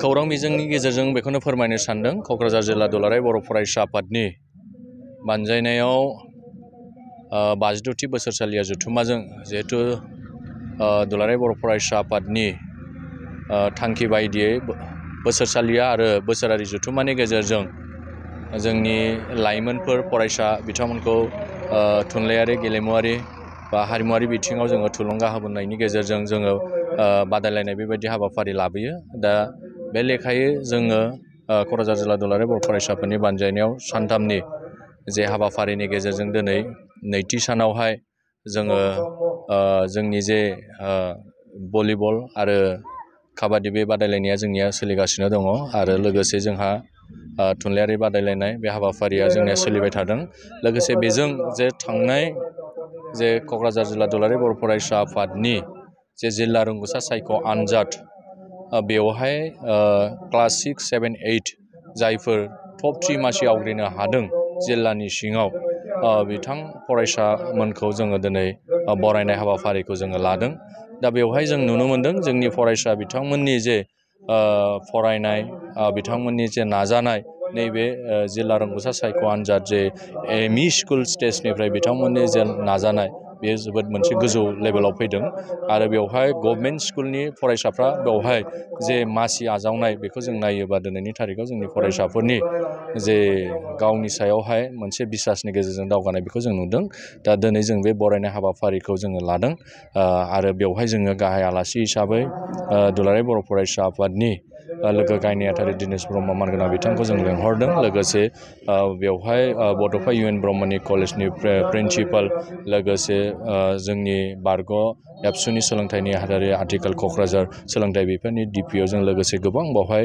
खौरां बिजोंनि गेजेरजों बेखौनो फोरमायनो सानदों क'क्राझार जिल्ला दुलाराय बर' फरायसा आफादनि बानजायनायाव 52थि बोसोरसालिया जथुम्माजों जिहेतु दुलाराय बर' फरायसा आफादनि थांखि बायदियै बोसोरसालिया आरो बोसोरारि जथुम्मानि गेजेरजों जोंनि लाइमोनफोर फरायसा बिथांमोनखौ थुनलाइयारि गेलेमुवारि बा हारिमुवारि बिथिङाव जोङो थुलुंगा होबोनायनि गेजेरजों जोङो बादायलायनाय बेबायदि हाबाफारि लाबोयो। दा बे लेखायै जोङो क'क्राझार जिल्ला दुलाराय बर' फरायसाफोरनि बानजायनायाव सानथामनि जे हाबाफारिनि गेजेरजों दिनै नैथि सानावहाय जोङो जोंनि जे भलिबल आरो काबादि बे बादायलायनाया जोंनिया सोलिगासिनो दङ आरो लोगोसे जोंहा थुनलाइयारि बादायलायनाय बे हाबाफारिया जोंनिया सोलिबाय थादों। लोगोसे बेजों जे थांनाय जे क'क्राझार जिल्ला दुलाराय बर' फरायसा आफादनि जे जिल्ला रोंगौसा सायख' आनजाद बेवहाय क्लास 6, 7, 8 जायफोर टप 3 मासि आवग्रिनो हादों जिल्लानि सिङाव बिथां फरायसामोनखौ जोङो दिनै बरायनाय हाबाफारिखौ जोङो लादों। दा बेवहाय जों नुनो मोनदों जोंनि फरायसा बिथांमोननि जे फरायनाय बिथांमोननि जे नाजानाय नैबे जिल्ला रोंगौसा सायख' आनजाद जे एमइ स्कुल स्टेजनिफ्राय बिथांमोननि जे नाजानाय बेयो जोबोद मोनसे गोजौ लेभेलाव फैदों आरो बेवहाय गभर्नमेन्ट स्कुलनि फरायसाफ्रा बेवहाय जे मासि आजावनाय बेखौ जों नायोबा दिनैनि थारिखआव जोंनि फरायसाफोरनि जे गावनि सायावहाय मोनसे बिसासनि गेजेरजों दावगानाय बेखौ जों नुदों। दा दिनै जों बे बरायनाय हाबाफारिखौ जोङो लादों आरो बेवहाय जोङो गाहाय आलासि हिसाबै दुलाराय बर' फरायसा आफादनि लोगो गाहाय नेहाथारि दिनेश ब्रह्म मानगोनां बिथांखौ जों लेंहरदों। लोगोसे बेवहाय बड'फा इउ.एन. ब्रह्मनि कलेजनि प्रिन्सिपाल लोगोसे जोंनि बारग' एबसुनि सोलोंथाइ नेहाथारि आथिखाल क'क्राझार सोलोंथाइ बिफाननि DPO जों लोगोसे गोबां बावहाय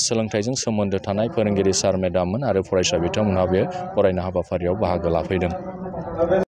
सोलोंथाइजों सोमोन्दो थानाय फोरोंगिरि सार मेडाममोन आरो फरायसा बिथांमोनहा बे फरायनाय हाबाफारियाव बाहागो लाफैदों।